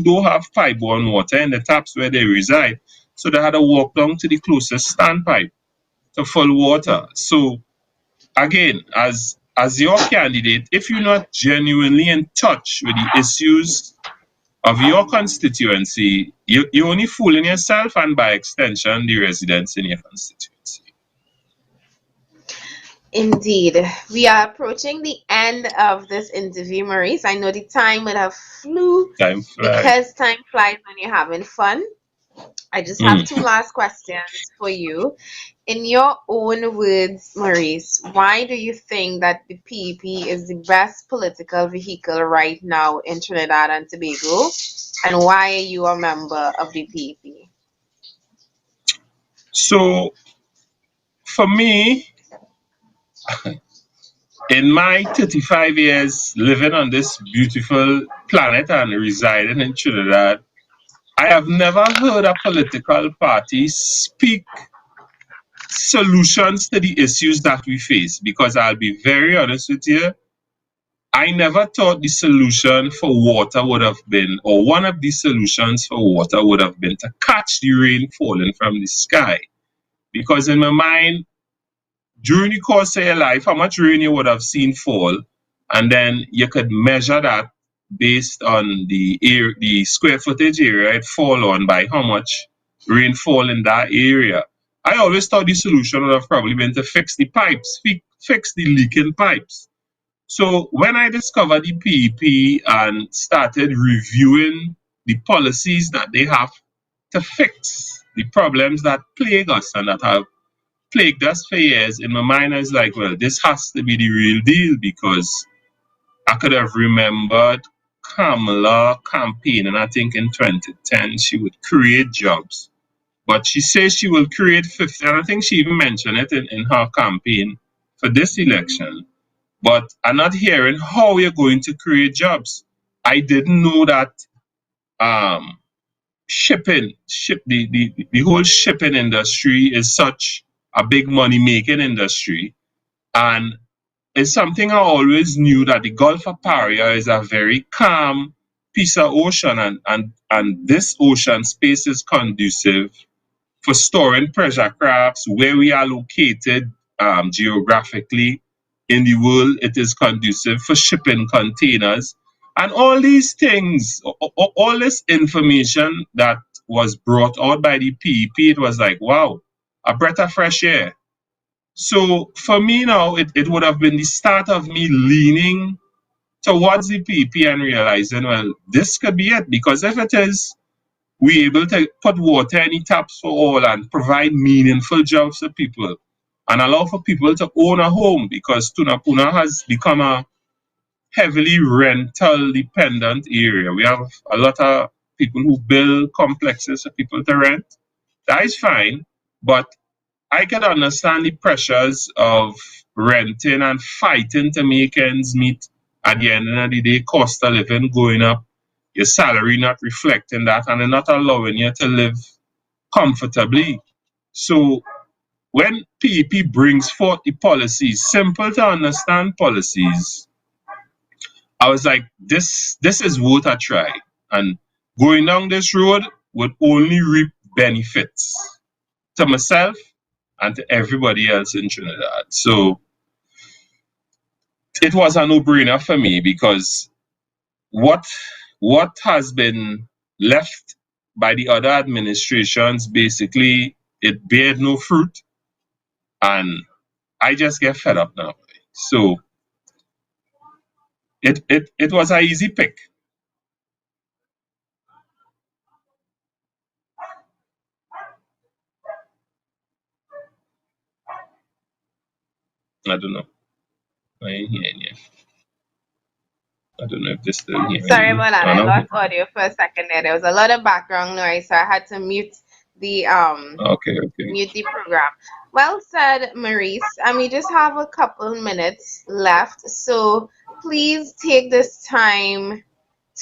don't have pipe-borne water in the taps where they reside. So they had to walk down to the closest standpipe to full water. So again, as your candidate, if you're not genuinely in touch with the issues of your constituency, you're only fooling yourself and by extension the residents in your constituency. Indeed. We are approaching the end of this interview, Maurice. I know the time would have flew Time flies. because time flies when you're having fun. I just have two last questions for you. In your own words, Maurice, why do you think that the PEP is the best political vehicle right now in Trinidad and Tobago? And why are you a member of the PEP? So for me, in my 35 years living on this beautiful planet and residing in Trinidad, I have never heard a political party speak solutions to the issues that we face. Because I'll be very honest with you, I never thought the solution for water would have been, or one of the solutions for water would have been to catch the rain falling from the sky. Because in my mind, during the course of your life, how much rain you would have seen fall, and then you could measure that based on the square footage area it fall on by how much rainfall in that area. I always thought the solution would have probably been to fix the pipes, fix the leaking pipes. So when I discovered the PEP and started reviewing the policies that they have to fix the problems that plague us and that have plagued us for years, in my mind I was like, well, this has to be the real deal, because I could have remembered Kamala campaigning, I think in 2010, she would create jobs. But she says she will create 50, and I think she even mentioned it in her campaign for this election. But I'm not hearing how we're going to create jobs. I didn't know that um, the whole shipping industry is such a big money making industry, and it's something I always knew, that the Gulf of Paria is a very calm piece of ocean, and this ocean space is conducive for storing pressure crafts. Where we are located geographically in the world, it is conducive for shipping containers. And all these things, all this information that was brought out by the PEP, it was like, wow, a breath of fresh air. So for me now, it would have been the start of me leaning towards the PEP and realizing, well, this could be it. Because if it is, we're able to put water in the taps for all and provide meaningful jobs for people and allow for people to own a home, because Tunapuna has become a heavily rental dependent area. We have a lot of people who build complexes for people to rent. That is fine, but I can understand the pressures of renting and fighting to make ends meet. At the end of the day, cost of living going up, your salary not reflecting that, and they're not allowing you to live comfortably. So when PEP brings forth the policies, simple to understand policies, I was like, this is worth a try. And going down this road would only reap benefits to myself and to everybody else in Trinidad. So it was a no-brainer for me, because what has been left by the other administrations, basically it bared no fruit, and I just get fed up now. So it was an easy pick. I don't know. I ain't hearing you. I don't know if this still hearing Sorry you. about that. I I know. lost audio for a second there. There was a lot of background noise, so I had to Okay. mute the program. Well said, Maurice. And we just have a couple minutes left, so please take this time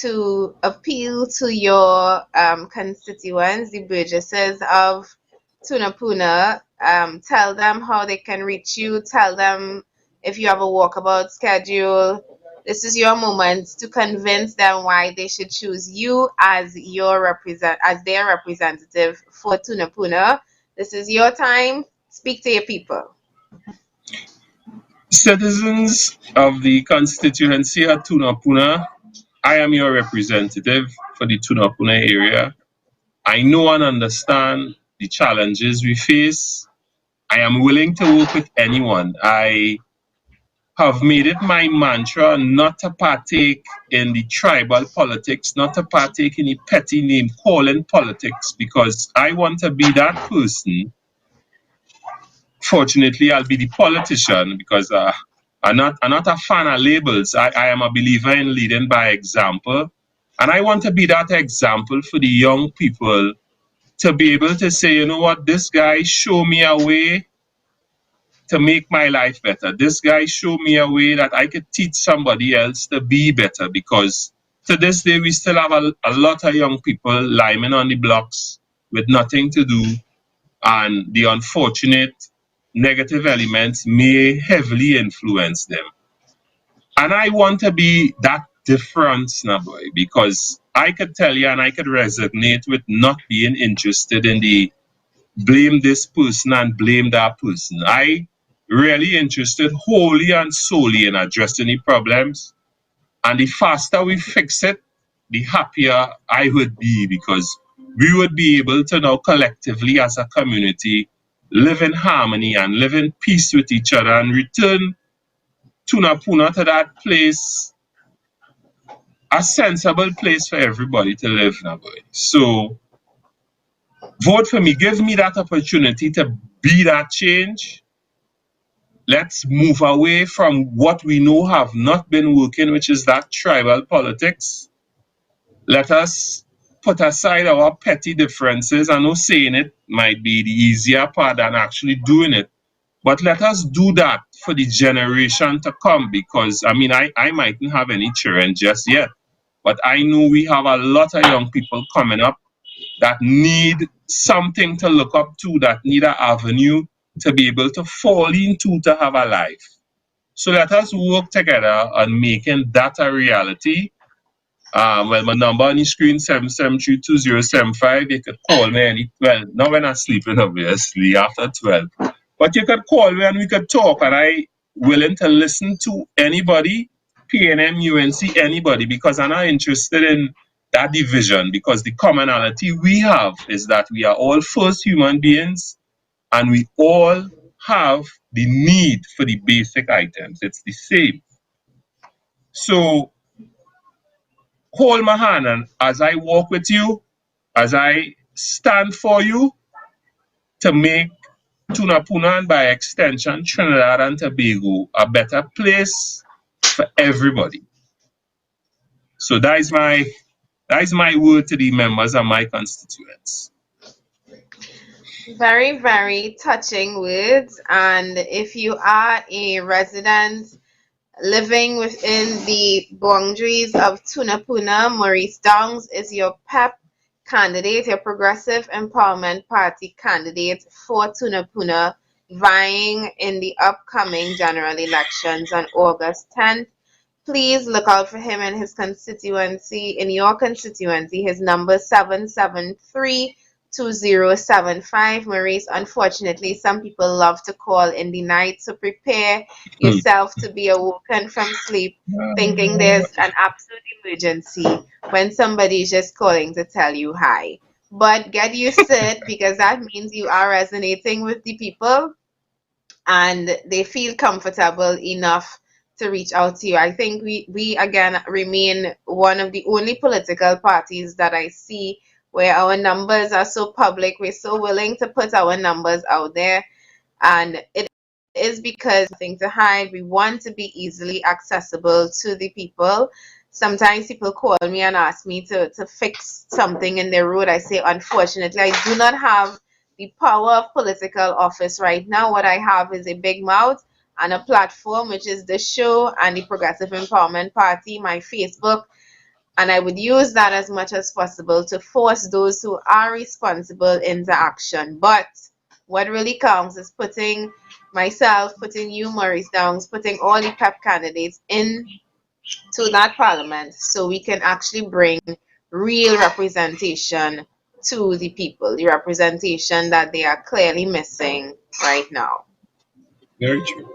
to appeal to your constituents, the burgesses of Tunapuna. Tell them how they can reach you. Tell them if you have a walkabout schedule. This is your moment to convince them why they should choose you as their representative for Tunapuna. This is your time. Speak to your people. Citizens of the constituency of Tunapuna, I am your representative for the Tunapuna area. I know and understand the challenges we face. I am willing to work with anyone. I have made it my mantra not to partake in the tribal politics, not to partake in the petty name calling politics, because I want to be that person. Fortunately, I'll be the politician because I'm not a fan of labels. I am a believer in leading by example. And I want to be that example for the young people to be able to say, you know what, this guy showed me a way to make my life better. This guy showed me a way that I could teach somebody else to be better, because to this day we still have a lot of young people lying on the blocks with nothing to do, and the unfortunate negative elements may heavily influence them. And I want to be that difference now, boy, because I could tell you and I could resonate with not being interested in the blame this person and blame that person. I really interested wholly and solely in addressing the problems. And the faster we fix it, the happier I would be, because we would be able to now collectively as a community live in harmony and live in peace with each other and return Tunapuna to that place, a sensible place for everybody to live now, boy. So vote for me. Give me that opportunity to be that change. Let's move away from what we know have not been working, which is that tribal politics. Let us put aside our petty differences. I know saying it might be the easier part than actually doing it, but let us do that for the generation to come, because I mean, I mightn't have any children just yet, but I know we have a lot of young people coming up that need something to look up to, that need an avenue to be able to fall into to have a life. So let us work together on making that a reality. Well, my number on the screen, 773-2075. You could call me not when I'm sleeping, obviously, after 12. But you could call me and we could talk, and I willing to listen to anybody, PNM, UNC, anybody, because I'm not interested in that division, because the commonality we have is that we are all first human beings and we all have the need for the basic items. It's the same. So hold my hand, and as I walk with you, as I stand for you to make Tunapuna and by extension Trinidad and Tobago a better place for everybody. So that is my word to the members of my constituents. Very, very touching words. And if you are a resident living within the boundaries of Tunapuna, Maurice Downs is your PEP candidate, your Progressive Empowerment Party candidate for Tunapuna, vying in the upcoming general elections on August 10th. Please look out for him in his constituency, in your constituency. His number 773-2075. Maurice, unfortunately, some people love to call in the night, so prepare yourself to be awoken from sleep thinking there's an absolute emergency when somebody is just calling to tell you hi. But get used to it, because that means you are resonating with the people and they feel comfortable enough to reach out to you. I think we again remain one of the only political parties that I see where our numbers are so public. We're so willing to put our numbers out there, and it is because nothing to hide. We want to be easily accessible to the people. Sometimes people call me and ask me to fix something in their road. I say, unfortunately, I do not have the power of political office right now. What I have is a big mouth and a platform, which is the show and the Progressive Empowerment Party, my Facebook. And I would use that as much as possible to force those who are responsible into action. But what really counts is putting myself, putting you, Maurice Downs, putting all the PEP candidates in to that parliament so we can actually bring real representation to the people, the representation that they are clearly missing right now. Very true.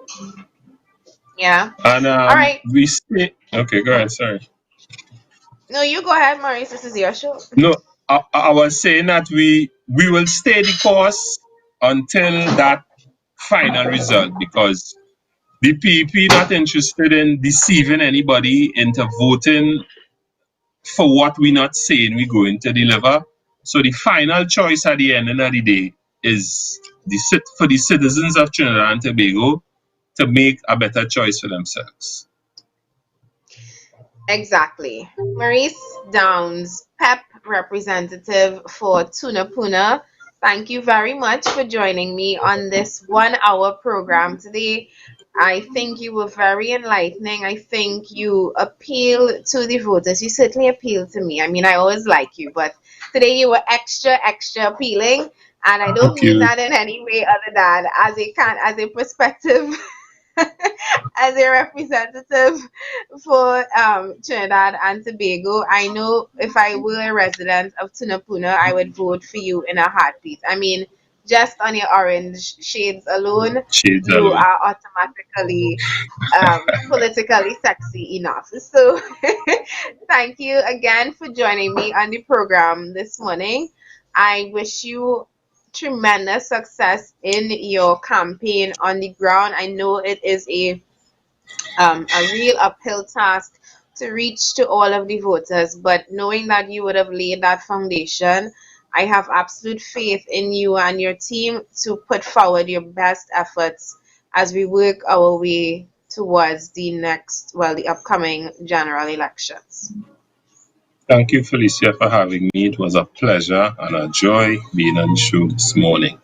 Yeah. And All right. we stay. Okay, go ahead. Sorry. No, you go ahead, Maurice. This is your show. No, I was saying that we will stay the course until that final result because the PEP not interested in deceiving anybody into voting for what we're not saying we're going to deliver. So the final choice at the end of the day is for the citizens of Trinidad and Tobago to make a better choice for themselves. Exactly. Maurice Downs, PEP representative for Tunapuna. Thank you very much for joining me on this 1 hour program today. I think you were very enlightening. I think you appeal to the voters. You certainly appeal to me. I mean, I always like you, but today you were extra, extra appealing. And I don't Thank mean you. that in any way other than as a perspective as a representative for Trinidad and Tobago. I know if I were a resident of Tunapuna, I would vote for you in a heartbeat. I mean, just on your orange shades alone, Shades you alone. are automatically politically sexy enough. So, thank you again for joining me on the program this morning. I wish you tremendous success in your campaign on the ground. I know it is a real uphill task to reach to all of the voters, but knowing that you would have laid that foundation, I have absolute faith in you and your team to put forward your best efforts as we work our way towards the upcoming general elections. Thank you, Felicia, for having me. It was a pleasure and a joy being on the show this morning.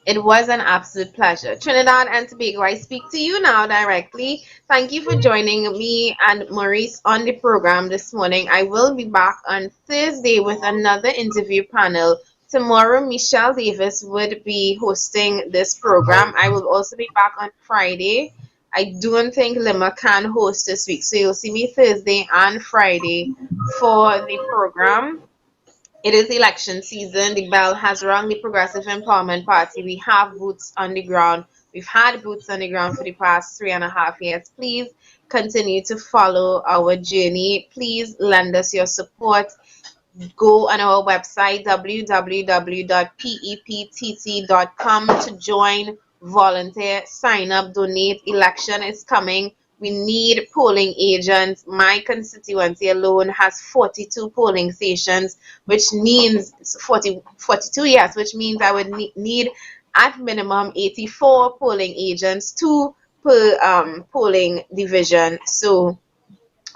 It was an absolute pleasure. Trinidad and Tobago, I speak to you now directly. Thank you for joining me and Maurice on the program this morning. I will be back on Thursday with another interview panel. Tomorrow, Michelle Davis would be hosting this program. I will also be back on Friday. I don't think Lima can host this week, so you'll see me Thursday and Friday for the program. It is election season. The bell has rung. The Progressive Empowerment Party. We have boots on the ground. We've had boots on the ground for the past 3.5 years. Please continue to follow our journey. Please lend us your support. Go on our website www.peptt.com to join, volunteer, sign up, donate. Election is coming. We need polling agents. My constituency alone has 42 polling stations, which means 42, yes, which means I would need at minimum 84 polling agents, two per polling division. So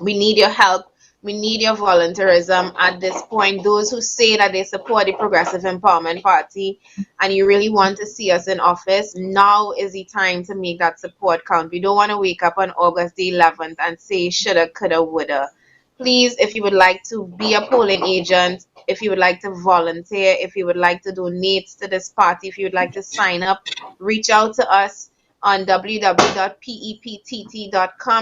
we need your help. We need your volunteerism at this point. Those who say that they support the Progressive Empowerment Party and you really want to see us in office, now is the time to make that support count. We don't want to wake up on August the 11th and say shoulda, coulda, woulda. Please, if you would like to be a polling agent, if you would like to volunteer, if you would like to donate to this party, if you would like to sign up, reach out to us on www.peptt.com.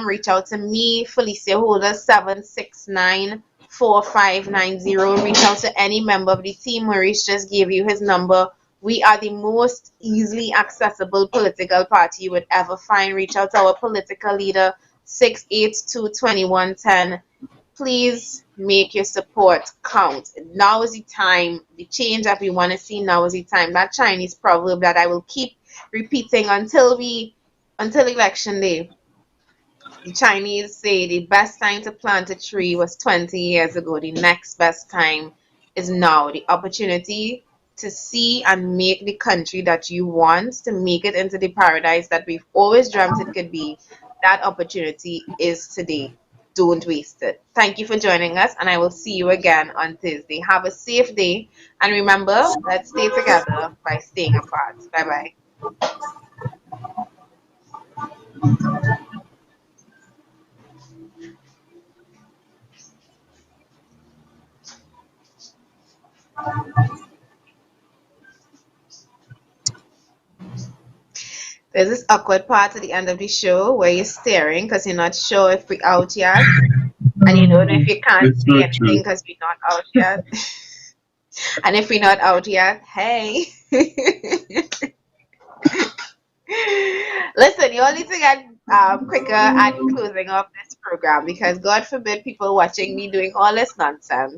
Reach out to me, Felicia Holder, 769-4590. Reach out to any member of the team. Maurice just gave you his number. We are the most easily accessible political party you would ever find. Reach out to our political leader, 682-2110. Please make your support count. Now is the time. The change that we want to see, now is the time. That Chinese proverb that I will keep repeating until election day. The Chinese say the best time to plant a tree was 20 years ago. The next best time is now. The opportunity to see and make the country that you want, to make it into the paradise that we've always dreamt it could be, that opportunity is today. Don't waste it. Thank you for joining us, and I will see you again on Thursday. Have a safe day, and remember, let's stay together by staying apart. Bye bye. There's this awkward part at the end of the show where you're staring because you're not sure if we're out yet, and you don't know if you can't It's say so anything true. because we're not out yet. And if we're not out yet, hey. Listen, you all need to get quicker at closing up this program because God forbid people watching me doing all this nonsense.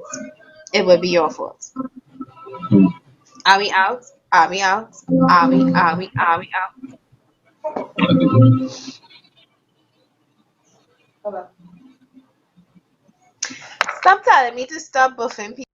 It will be your fault. Hmm. Are we out? Are we out? Are we out? Stop telling me to stop buffing people.